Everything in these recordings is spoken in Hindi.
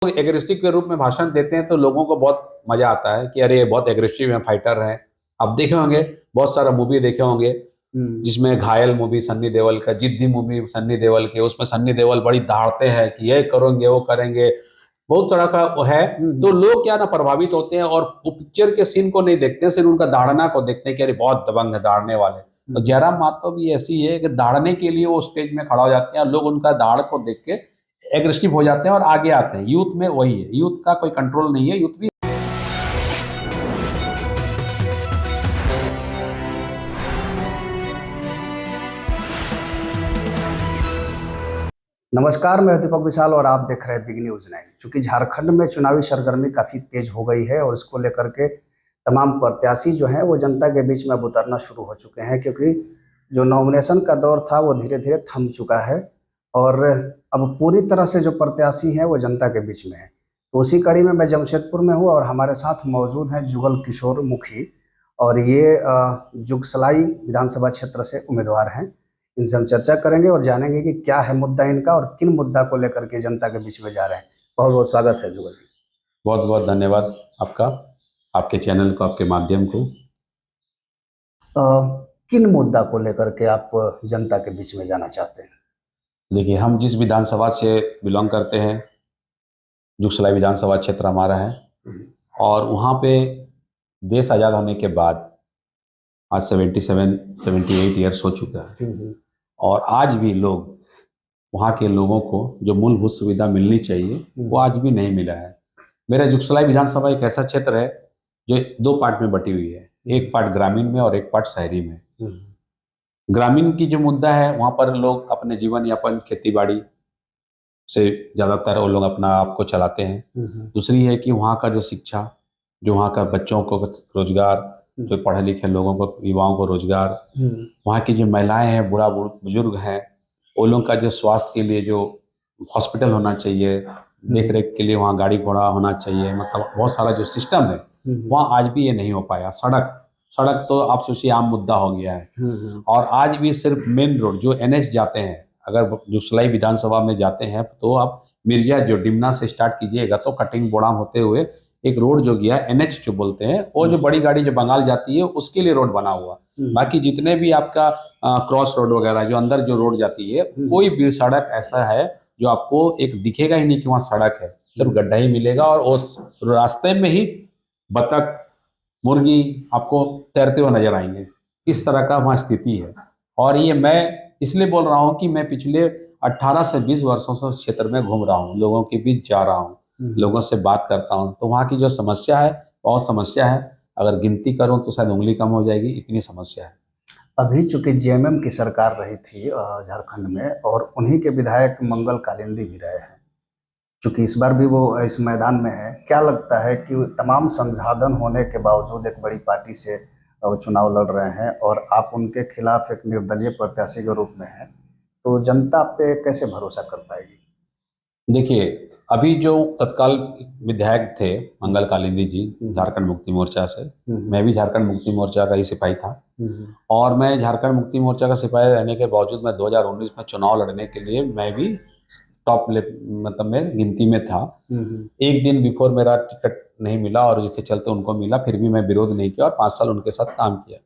एग्रेसिव के रूप में भाषण देते हैं तो लोगों को बहुत मजा आता है कि अरे ये बहुत एग्रेसिव है, फाइटर है। आप देखे होंगे, बहुत सारा मूवी देखे होंगे जिसमें घायल मूवी सन्नी देओल का, जिद्दी मूवी सन्नी देओल के, उसमें सन्नी देओल बड़ी दहाड़ते हैं कि ये करेंगे वो करेंगे, बहुत तरह का वो है। तो लोग क्या ना प्रभावित होते हैं और वो पिक्चर के सीन को नहीं देखते हैं, सिर्फ उनका दाड़ना को देखते हैं कि अरे बहुत दबंग है दाड़ने वाले। तो जयराम मातो भी ऐसी है कि दाड़ने के लिए वो स्टेज में खड़ा हो जाते हैं और लोग उनका दाड़ को देख के एग्रेसिव हो जाते हैं और आगे आते हैं। यूथ में वही है, यूथ का कोई कंट्रोल नहीं है, यूथ भी। नमस्कार, मैं दीपक विशाल और आप देख रहे हैं बिग न्यूज 9। चूंकि झारखंड में चुनावी सरगर्मी काफी तेज हो गई है और इसको लेकर के तमाम प्रत्याशी जो हैं वो जनता के बीच में अब उतरना शुरू हो चुके हैं, क्योंकि जो नॉमिनेशन का दौर था वो धीरे धीरे थम चुका है और अब पूरी तरह से जो प्रत्याशी हैं वो जनता के बीच में है। तो उसी कड़ी में मैं जमशेदपुर में हूँ और हमारे साथ मौजूद हैं जुगल किशोर मुखी, और ये जुगसलाई विधानसभा क्षेत्र से उम्मीदवार हैं। इनसे हम चर्चा करेंगे और जानेंगे कि क्या है मुद्दा इनका और किन मुद्दा को लेकर के जनता के बीच में जा रहे हैं। बहुत बहुत स्वागत है जुगल जी। बहुत बहुत धन्यवाद आपका, आपके चैनल को, आपके माध्यम को। किन मुद्दा को लेकर के आप जनता के बीच में जाना चाहते हैं? देखिए, हम जिस विधानसभा से बिलोंग करते हैं, जुगसलाई विधानसभा क्षेत्र हमारा है, और वहाँ पे देश आज़ाद होने के बाद आज 78 ईयर्स हो चुका है, और आज भी लोग, वहाँ के लोगों को जो मूलभूत सुविधा मिलनी चाहिए वो आज भी नहीं मिला है। मेरा जुगसलाई विधानसभा एक ऐसा क्षेत्र है जो दो पार्ट में बटी हुई है, एक पार्ट ग्रामीण में और एक पार्ट शहरी में। ग्रामीण की जो मुद्दा है, वहाँ पर लोग अपने जीवन यापन खेती बाड़ी से ज़्यादातर वो लोग अपना आप को चलाते हैं। दूसरी है कि वहाँ का जो शिक्षा, जो वहाँ का बच्चों को रोजगार, जो पढ़े लिखे लोगों को, युवाओं को रोजगार, वहाँ की जो महिलाएं हैं, बुजुर्ग हैं, वो लोगों का जो स्वास्थ्य के लिए जो हॉस्पिटल होना चाहिए, देख रेख के लिए वहाँ गाड़ी घोड़ा होना चाहिए, मतलब बहुत सारा जो सिस्टम है वहाँ आज भी ये नहीं हो पाया। सड़क तो आप सोचिए आम मुद्दा हो गया है। और आज भी सिर्फ मेन रोड जो NH जाते हैं, अगर जुगसलाई विधानसभा में जाते हैं तो आप मिर्जा जो डिमना से स्टार्ट कीजिएगा तो कटिंग बोड़ाम होते हुए एक रोड जो गया NH जो बोलते हैं, वो जो बड़ी गाड़ी जो बंगाल जाती है उसके लिए रोड बना हुआ। बाकी जितने भी आपका क्रॉस रोड वगैरह जो अंदर जो रोड जाती है, कोई भी सड़क ऐसा है जो आपको एक दिखेगा ही नहीं कि वहाँ सड़क है, सिर्फ गड्ढा ही मिलेगा। और उस रास्ते में ही बतख, मुर्गी आपको तैरते हुए नजर आएंगे। इस तरह का वहाँ स्थिति है। और ये मैं इसलिए बोल रहा हूँ कि मैं पिछले 18 से 20 वर्षों से उस क्षेत्र में घूम रहा हूँ, लोगों के बीच जा रहा हूँ, लोगों से बात करता हूँ, तो वहाँ की जो समस्या है बहुत समस्या है। अगर गिनती करूँ तो शायद उंगली कम हो जाएगी, इतनी समस्या है। अभी चूंकि JMM की सरकार रही थी झारखंड में, और उन्हीं के विधायक मंगल कालिंदी भी रहे हैं, चूंकि इस बार भी वो इस मैदान में है, क्या लगता है कि तमाम संसाधन होने के बावजूद एक बड़ी पार्टी से वो चुनाव लड़ रहे हैं और आप उनके खिलाफ एक निर्दलीय प्रत्याशी के रूप में हैं, तो जनता पे कैसे भरोसा कर पाएगी? देखिए, अभी जो तत्काल विधायक थे मंगल कालिंदी जी, झारखंड मुक्ति मोर्चा से, मैं भी झारखंड मुक्ति मोर्चा का ही सिपाही था, और मैं झारखंड मुक्ति मोर्चा का सिपाही रहने के बावजूद मैं 2019 में चुनाव लड़ने के लिए मैं भी टॉप मतलब में गिनती में था। एक दिन बिफोर मेरा टिकट नहीं मिला और जिसके चलते उनको मिला, फिर भी मैं विरोध नहीं किया और 5 साल उनके साथ काम किया।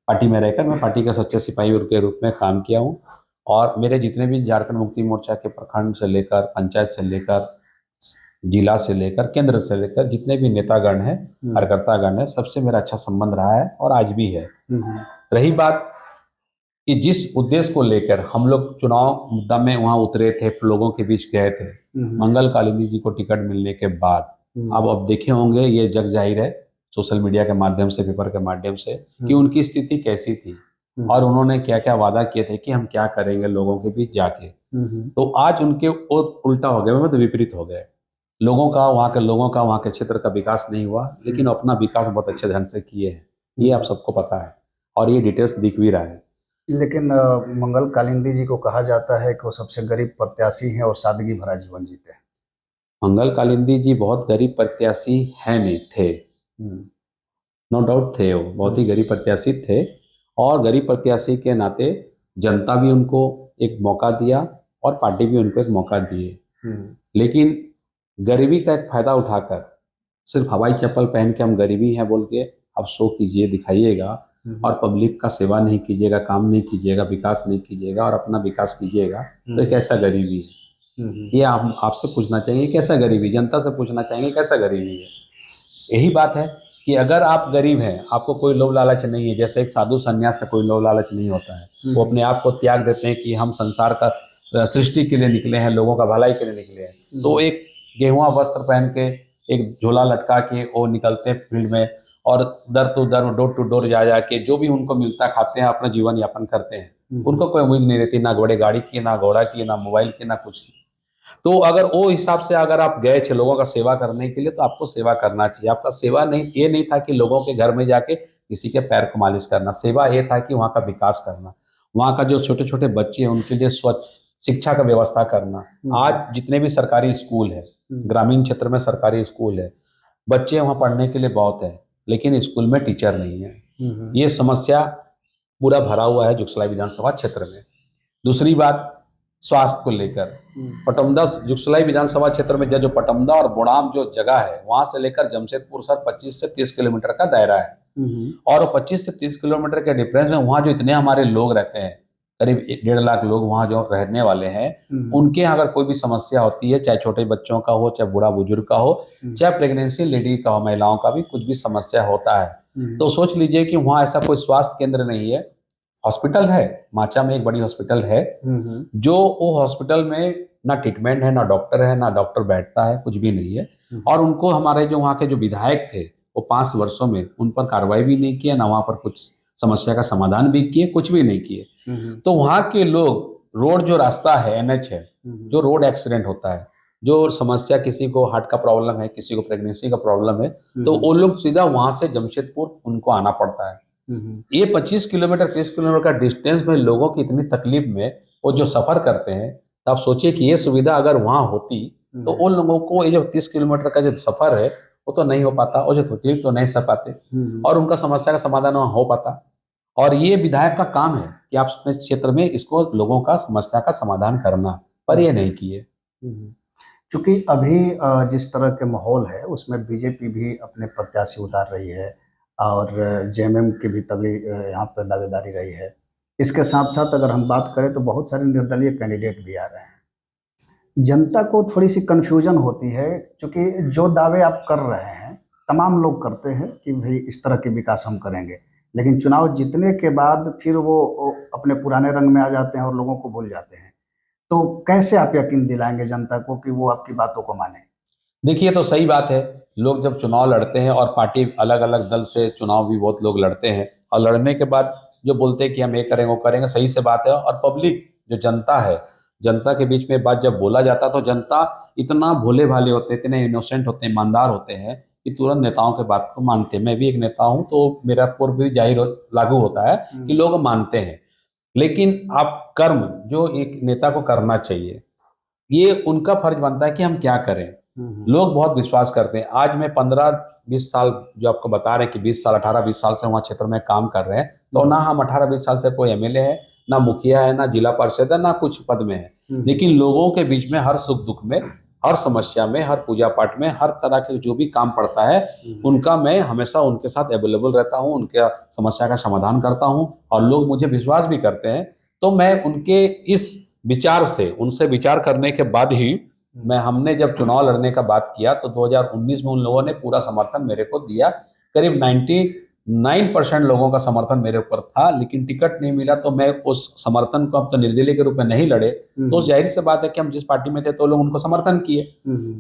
पार्टी में रहकर मैं पार्टी का सच्चे सिपाही के रूप में काम किया हूँ। और मेरे जितने भी झारखंड मुक्ति मोर्चा के प्रखंड से लेकर, पंचायत से लेकर, जिला से लेकर, केंद्र से लेकर जितने भी नेतागण हैं, कार्यकर्तागण हैं, सबसे मेरा अच्छा संबंध रहा है और आज भी है। रही बात कि जिस उद्देश्य को लेकर हम लोग चुनाव मुद्दा में वहां उतरे थे, लोगों के बीच गए थे, मंगल कालिंदी जी को टिकट मिलने के बाद अब देखे होंगे, ये जग जाहिर है सोशल मीडिया के माध्यम से, पेपर के माध्यम से, कि उनकी स्थिति कैसी थी और उन्होंने क्या क्या वादा किए थे कि हम क्या करेंगे लोगों के बीच जाके। तो आज उनके उल्टा हो गया, मतलब विपरीत हो गए। लोगों का, वहाँ के क्षेत्र का विकास नहीं हुआ, लेकिन अपना विकास बहुत अच्छे ढंग से किए हैं, ये आप सबको पता है और ये डिटेल्स दिख भी रहा है। लेकिन मंगल कालिंदी जी को कहा जाता है कि वो सबसे गरीब प्रत्याशी हैं और सादगी भरा जीवन जीते हैं। मंगल कालिंदी जी बहुत गरीब प्रत्याशी हैं, नहीं थे, नो डाउट थे, वो बहुत ही गरीब प्रत्याशी थे। और गरीब प्रत्याशी के नाते जनता भी उनको एक मौका दिया और पार्टी भी उनको एक मौका दिए। लेकिन गरीबी का एक फायदा उठाकर सिर्फ हवाई चप्पल पहन के हम गरीबी हैं बोल के आप शो कीजिए, दिखाइएगा और पब्लिक का सेवा नहीं कीजिएगा, काम नहीं कीजिएगा, विकास नहीं कीजिएगा और अपना विकास कीजिएगा, तो ये कैसा गरीबी है? ये आप आपसे पूछना चाहिए कैसा गरीबी, जनता से पूछना चाहिए कैसा गरीबी है। यही बात है कि अगर आप गरीब हैं, आपको कोई लोभ लालच नहीं है, जैसे एक साधु संन्यास का कोई लोभ लालच नहीं होता है, वो अपने आप को त्याग देते हैं कि हम संसार का सृष्टि के लिए निकले हैं, लोगों का भलाई के लिए निकले हैं, तो एक गेहुआ वस्त्र पहन के एक झोला लटका के वो निकलते हैं फील्ड में और door to door door to door जा जा के जो भी उनको मिलता है खाते हैं, अपना जीवन यापन करते हैं। उनको कोई उम्मीद नहीं रहती, ना बड़े गाड़ी की, ना घोड़ा की, ना मोबाइल की, ना कुछ की। तो अगर वो हिसाब से अगर आप गए थे लोगों का सेवा करने के लिए, तो आपको सेवा करना चाहिए। आपका सेवा नहीं ये नहीं था कि लोगों के घर में जाके किसी के पैर को मालिश करना, सेवा ये था कि वहाँ का विकास करना, वहाँ का जो छोटे छोटे बच्चे हैं उनके लिए स्वच्छ शिक्षा का व्यवस्था करना। आज जितने भी सरकारी स्कूल है, ग्रामीण क्षेत्र में सरकारी स्कूल है, बच्चे वहाँ पढ़ने के लिए बहुत है, लेकिन स्कूल में टीचर नहीं है। ये समस्या पूरा भरा हुआ है जुगसलाई विधानसभा क्षेत्र में। दूसरी बात स्वास्थ्य को लेकर, पटमदा जुगसलाई विधानसभा क्षेत्र में जो पटमदा और बोड़ाम जो जगह है, वहां से लेकर जमशेदपुर सर 25 से 30 किलोमीटर का दायरा है। और 25 से 30 किलोमीटर के डिफरेंस में वहाँ जो इतने हमारे लोग रहते हैं, करीब 1.5 लाख लोग वहाँ जो रहने वाले हैं, उनके अगर कोई भी समस्या होती है, चाहे छोटे बच्चों का हो, चाहे बूढ़ा बुजुर्ग का हो, चाहे प्रेगनेंसी लेडी का हो, महिलाओं का भी कुछ भी समस्या होता है, तो सोच लीजिए कि वहाँ ऐसा कोई स्वास्थ्य केंद्र नहीं है। हॉस्पिटल है, माचा में एक बड़ी हॉस्पिटल है, जो वो हॉस्पिटल में ना ट्रीटमेंट है, ना डॉक्टर है, ना डॉक्टर बैठता है, कुछ भी नहीं है। और उनको हमारे जो वहाँ के जो विधायक थे, वो 5 वर्षों में उन पर कार्रवाई भी नहीं किया, ना वहाँ पर कुछ समस्या का समाधान भी किए, कुछ भी नहीं किए। तो वहाँ के लोग रोड जो रास्ता है, NH है, जो रोड एक्सीडेंट होता है, जो समस्या किसी को हार्ट का प्रॉब्लम है, किसी को प्रेगनेंसी का प्रॉब्लम है, तो वो लोग सीधा वहाँ से जमशेदपुर उनको आना पड़ता है। ये 25 किलोमीटर 30 किलोमीटर का डिस्टेंस में लोगों की इतनी तकलीफ में वो जो सफर करते हैं, तो आप सोचिए कि ये सुविधा अगर वहाँ होती तो उन लोगों को ये जो 30 किलोमीटर का जो सफर है वो तो नहीं हो पाता, और जो तकलीफ तो नहीं सह पाते, और उनका समस्या का समाधान वहाँ हो पाता। और ये विधायक का काम है कि आप अपने क्षेत्र में इसको लोगों का समस्या का समाधान करना, पर ये नहीं किए। चूंकि अभी जिस तरह के माहौल है उसमें बीजेपी भी अपने प्रत्याशी उतार रही है और JMM की भी तभी यहाँ पर दावेदारी रही है। इसके साथ साथ अगर हम बात करें तो बहुत सारे निर्दलीय कैंडिडेट भी आ रहे हैं। जनता को थोड़ी सी कन्फ्यूजन होती है, क्योंकि जो दावे आप कर रहे हैं तमाम लोग करते हैं कि भाई इस तरह के विकास हम करेंगे, लेकिन चुनाव जीतने के बाद फिर वो अपने पुराने रंग में आ जाते हैं और लोगों को भूल जाते हैं। तो कैसे आप यकीन दिलाएंगे जनता को कि वो आपकी बातों को माने? देखिए, तो सही बात है, लोग जब चुनाव लड़ते हैं और पार्टी अलग अलग दल से चुनाव भी बहुत लोग लड़ते हैं, और लड़ने के बाद जो बोलते हैं कि हम ये करेंगे वो करेंगे, सही से बात है। और पब्लिक जो जनता है, जनता के बीच में बात जब बोला जाता है तो जनता इतना भोले भाले होते हैं, इतने इनोसेंट होते हैं, ईमानदार होते हैं कि तुरंत नेताओं के बात को मानते हैं। मैं भी एक नेता हूँ, तो मेरा पूर्व भी जाहिर लागू होता है कि लोग मानते हैं। लेकिन आप कर्म जो एक नेता को करना चाहिए, ये उनका फर्ज बनता है कि हम क्या करें। लोग बहुत विश्वास करते हैं। आज मैं 15-20 साल जो आपको बता रहे हैं कि 20 साल 18-20 साल से वहाँ क्षेत्र में काम कर रहे हैं, तो ना हम 18-20 साल से कोई MLA है, ना मुखिया है, ना जिला परिषद है, ना कुछ पद में है, लेकिन लोगों के बीच में हर सुख दुख में, हर समस्या में, हर पूजा पाठ में, हर तरह के जो भी काम पड़ता है उनका मैं हमेशा उनके साथ अवेलेबल रहता हूँ, उनके समस्या का समाधान करता हूँ, और लोग मुझे विश्वास भी करते हैं। तो मैं उनके इस विचार से, उनसे विचार करने के बाद ही हमने जब चुनाव लड़ने का बात किया तो 2019 में उन लोगों ने पूरा समर्थन मेरे को दिया। करीब 99% लोगों का समर्थन मेरे ऊपर था, लेकिन टिकट नहीं मिला, तो मैं उस समर्थन को, अब तो निर्दलीय के रूप में नहीं लड़े, तो जाहिर सी बात है कि हम जिस पार्टी में थे तो लोग उनको समर्थन किए।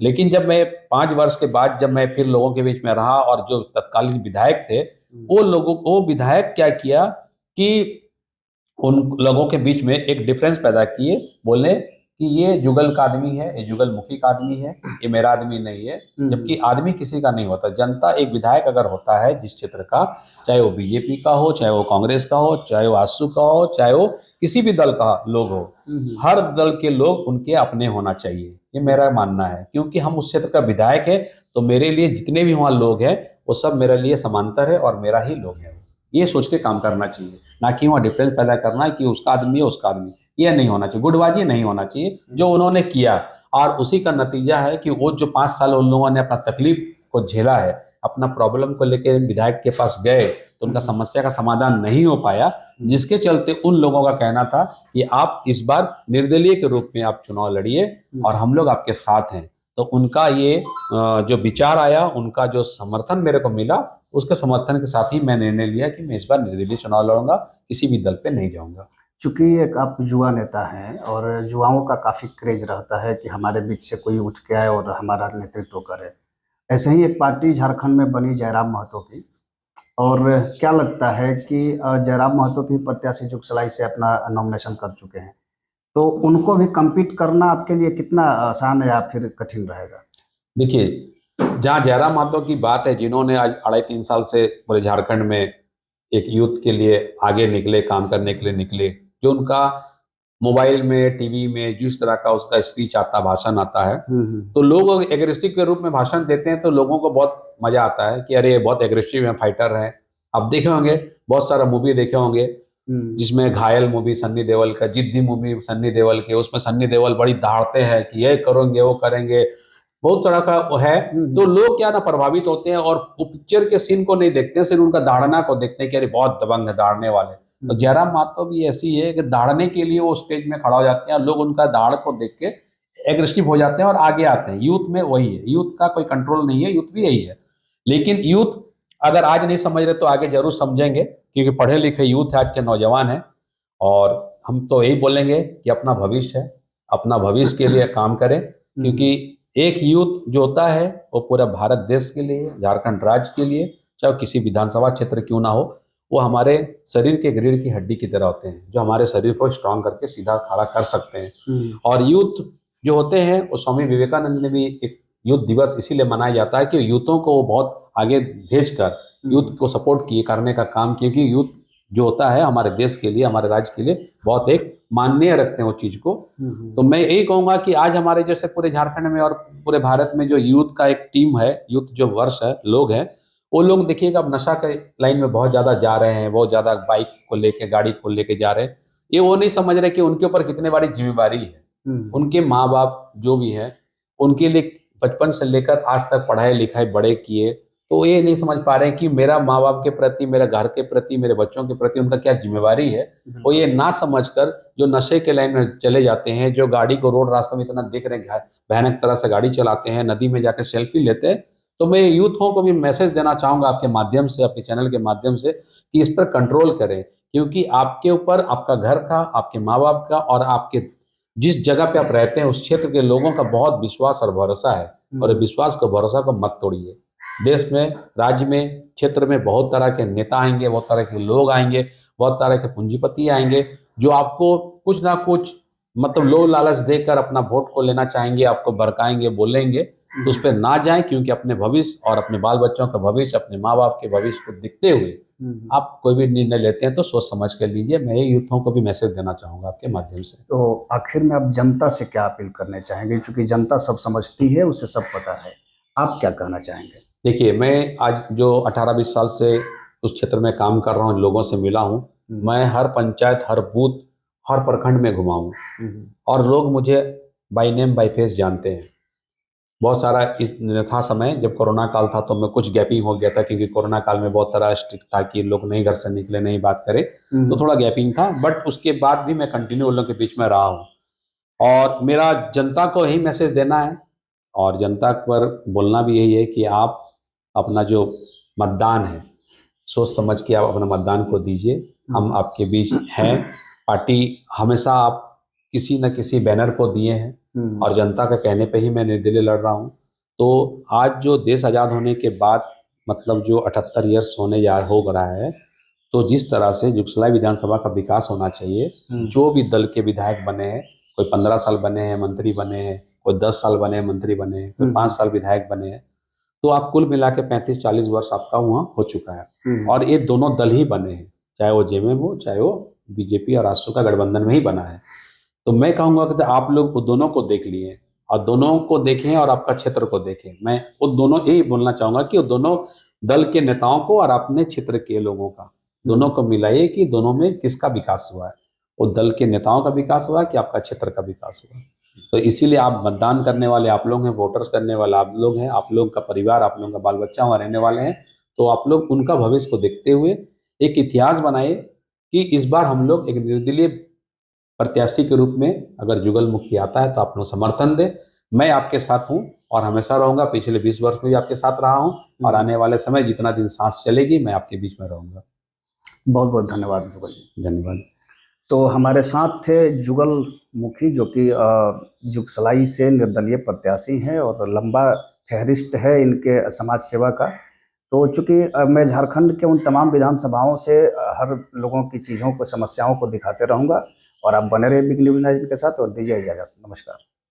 लेकिन जब मैं 5 वर्ष के बाद जब मैं फिर लोगों के बीच में रहा, और जो तत्कालीन विधायक थे वो विधायक क्या किया कि उन लोगों के बीच में एक डिफरेंस पैदा किए, बोले कि ये जुगल का आदमी है, ये जुगलमुखी का आदमी है, ये मेरा आदमी नहीं है। जबकि आदमी किसी का नहीं होता। जनता, एक विधायक अगर होता है जिस क्षेत्र का, चाहे वो बीजेपी का हो, चाहे वो कांग्रेस का हो, चाहे वो आजसू का हो, चाहे वो किसी भी दल का लोग हो, हर दल के लोग उनके अपने होना चाहिए, ये मेरा मानना है। क्योंकि हम उस क्षेत्र का विधायक है, तो मेरे लिए जितने भी वहाँ लोग हैं वो सब मेरे लिए समांतर है और मेरा ही लोग है। ये सोच के काम करना चाहिए, ना कि वहाँ डिफरेंस पैदा करना है कि उसका आदमी है, उसका आदमी। ये नहीं होना चाहिए, गुटबाजी नहीं होना चाहिए जो उन्होंने किया। और उसी का नतीजा है कि वो जो 5 साल उन लोगों ने अपना तकलीफ को झेला है, अपना प्रॉब्लम को लेकर विधायक के पास गए तो उनका समस्या का समाधान नहीं हो पाया, जिसके चलते उन लोगों का कहना था कि आप इस बार निर्दलीय के रूप में आप चुनाव लड़िए और हम लोग आपके साथ हैं। तो उनका ये जो विचार आया, उनका जो समर्थन मेरे को मिला, उसके समर्थन के साथ ही मैं निर्णय लिया कि मैं इस बार निर्दलीय चुनाव लड़ूंगा, किसी भी दल पे नहीं जाऊंगा। चूंकि एक आप युवा नेता हैं और युवाओं का काफ़ी क्रेज रहता है कि हमारे बीच से कोई उठ के आए और हमारा नेतृत्व करे। ऐसे ही एक पार्टी झारखंड में बनी जयराम महतो की, और क्या लगता है कि जयराम महतो भी प्रत्याशी जुगसलाई से अपना नॉमिनेशन कर चुके हैं, तो उनको भी कम्पीट करना आपके लिए कितना आसान है या फिर कठिन रहेगा? देखिए, जहाँ जयराम महतो की बात है, जिन्होंने आज 2.5-3 साल से पूरे झारखंड में एक यूथ के लिए आगे निकले, काम करने के लिए निकले, जो उनका मोबाइल में, टीवी में जिस तरह का उसका स्पीच आता, भाषण आता है, तो लोग एग्रेसिव के रूप में भाषण देते हैं तो लोगों को बहुत मजा आता है कि अरे ये बहुत एग्रेसिव है, फाइटर है। आप देखे होंगे, बहुत सारा मूवी देखे होंगे जिसमें घायल मूवी सन्नी देओल का, जिद्दी मूवी सन्नी देओल के, उसमें सन्नी देओल बड़ी दहाड़ते हैं कि ये करेंगे वो करेंगे, बहुत तरह का वो है। तो लोग क्या ना प्रभावित होते हैं और वो पिक्चर के सीन को नहीं देखते हैं, सिर्फ उनका दहाड़ना को देखते हैं कि अरे बहुत दबंग है दहाड़ने वाले। तो जयराम महतो भी ऐसी है कि दहाड़ने के लिए वो स्टेज में खड़ा हो जाते हैं और लोग उनका दहाड़ को देख के एग्रेसिव हो जाते हैं और आगे आते हैं। यूथ में वही है, यूथ का कोई कंट्रोल नहीं है, यूथ भी यही है। लेकिन यूथ अगर आज नहीं समझ रहे तो आगे जरूर समझेंगे, क्योंकि पढ़े लिखे यूथ है, आज के नौजवान हैं। और हम तो यही बोलेंगे कि अपना भविष्य है, अपना भविष्य के लिए काम करें, क्योंकि एक यूथ जो होता है वो पूरा भारत देश के लिए, झारखंड राज्य के लिए, चाहे किसी विधानसभा क्षेत्र क्यों ना हो, वो हमारे शरीर के रीढ़ की हड्डी की तरह होते हैं, जो हमारे शरीर को स्ट्रांग करके सीधा खड़ा कर सकते हैं। और यूथ जो होते हैं, वो स्वामी विवेकानंद ने भी एक यूथ दिवस इसीलिए मनाया जाता है कि यूथों को वो बहुत आगे भेजकर यूथ को सपोर्ट किए करने का काम, क्योंकि यूथ जो होता है हमारे देश के लिए, हमारे राज्य के लिए बहुत एक माननीय रखते हैं वो चीज को। तो मैं यही कहूंगा कि आज हमारे जैसे पूरे झारखंड में और पूरे भारत में जो यूथ का एक टीम है, यूथ जो वर्ष है, लोग हैं, वो लोग देखिएगा अब नशा के लाइन में बहुत ज्यादा जा रहे हैं, बहुत ज्यादा बाइक को लेके, गाड़ी को लेके जा रहे हैं। ये वो नहीं समझ रहे कि उनके ऊपर कितने बड़ी जिम्मेवारी है। उनके माँ बाप जो भी है, उनके लिए बचपन से लेकर आज तक पढ़ाई लिखाई बड़े किए, तो ये नहीं समझ पा रहे हैं कि मेरा माँ बाप के प्रति, मेरे घर के प्रति, मेरे बच्चों के प्रति उनका क्या जिम्मेवारी है। वो ये ना समझकर जो नशे के लाइन में चले जाते हैं, जो गाड़ी को रोड रास्ते में इतना देख रहे हैं, भयानक तरह से गाड़ी चलाते हैं, नदी में जाकर सेल्फी लेते हैं। तो मैं यूथों को भी मैसेज देना चाहूंगा आपके माध्यम से, आपके चैनल के माध्यम से, कि इस पर कंट्रोल करें, क्योंकि आपके ऊपर, आपका घर का, आपके माँ बाप का और आपके जिस जगह पे आप रहते हैं उस क्षेत्र के लोगों का बहुत विश्वास और भरोसा है। और विश्वास को, भरोसा को मत तोड़िए। देश में, राज्य में, क्षेत्र में बहुत तरह के नेता आएंगे, बहुत तरह के लोग आएंगे, बहुत तरह के पूंजीपति आएंगे, जो आपको कुछ ना कुछ मतलब लोभ लालच देकर अपना वोट को लेना चाहेंगे, आपको भड़काएंगे, बोलेंगे। तो उस पर ना जाएं, क्योंकि अपने भविष्य और अपने बाल बच्चों का भविष्य, अपने माँ बाप के भविष्य को देखते हुए आप कोई भी निर्णय लेते हैं तो सोच समझ कर लीजिए। मैं यूथों को भी मैसेज देना चाहूंगा आपके माध्यम से। तो आखिर में आप जनता से क्या अपील करने चाहेंगे? क्योंकि जनता सब समझती है, उसे सब पता है, आप क्या कहना चाहेंगे? देखिए, मैं आज जो 18-20 साल से उस क्षेत्र में काम कर रहा हूँ, लोगों से मिला हूँ, मैं हर पंचायत, हर बूथ, हर प्रखंड में घुमा हूँ और लोग मुझे बाय नेम बाय फेस जानते हैं। बहुत सारा इस था समय जब कोरोना काल था तो मैं कुछ गैपिंग हो गया था, क्योंकि कोरोना काल में बहुत तरह स्ट्रिक्ट था कि लोग नहीं घर से निकले, नहीं बात करें, तो थोड़ा गैपिंग था। बट उसके बाद भी मैं कंटिन्यू उन लोगों के बीच में रहा हूँ और मेरा जनता को यही मैसेज देना है और जनता पर बोलना भी यही है कि आप अपना जो मतदान है सोच समझ के आप अपना मतदान को दीजिए। हम आपके बीच हैं। पार्टी हमेशा आप किसी न किसी बैनर को दिए हैं और जनता के कहने पे ही मैं निर्दलीय लड़ रहा हूँ। तो आज जो देश आज़ाद होने के बाद मतलब जो 78 ईयर्स हो रहा है, तो जिस तरह से जुगसलाई विधानसभा का विकास होना चाहिए, जो भी दल के विधायक बने हैं, कोई 15 साल बने हैं मंत्री बने हैं, कोई 10 साल बने हैं मंत्री बने हैं, कोई 5 साल विधायक बने हैं, तो आप कुल मिला के 35-40 वर्ष आपका वहाँ हो चुका है। और ये दोनों दल ही बने हैं, चाहे वो जेएमएम हो, चाहे वो बीजेपी और आजसू का गठबंधन में ही बना है। तो मैं कहूँगा कि आप लोग उन दोनों को देख लिए और दोनों को देखें और आपका क्षेत्र को देखें। मैं उन दोनों यही बोलना चाहूँगा कि दोनों दल के नेताओं को और अपने क्षेत्र के लोगों का दोनों को मिलाइए कि दोनों में किसका विकास हुआ है, वो दल के नेताओं का विकास हुआ है कि आपका क्षेत्र का विकास हुआ है। तो इसीलिए आप मतदान करने वाले आप लोग हैं, वोटर्स करने वाले आप लोग हैं, आप लोग का परिवार, आप लोगों का बाल बच्चा वहाँ रहने वाले हैं। तो आप लोग उनका भविष्य को देखते हुए एक इतिहास बनाइए कि इस बार हम लोग एक निर्दलीय प्रत्याशी के रूप में अगर जुगलमुखी आता है तो आप लोग समर्थन दें। मैं आपके साथ हूँ और हमेशा रहूंगा। पिछले 20 वर्ष में भी आपके साथ रहा हूँ और आने वाले समय जितना दिन सांस चलेगी मैं आपके बीच में रहूंगा। बहुत बहुत धन्यवाद जुगल जी। धन्यवाद। तो हमारे साथ थे जुगल मुखी, जो कि जुगसलाई से निर्दलीय प्रत्याशी हैं और लंबा फहरिस्त है इनके समाज सेवा का। तो चूंकि मैं झारखंड के उन तमाम विधानसभाओं से हर लोगों की चीज़ों को, समस्याओं को दिखाते रहूंगा, और आप बने रहे बिग न्यूज़ 9 के साथ, और दीजिए इजाज़त। नमस्कार।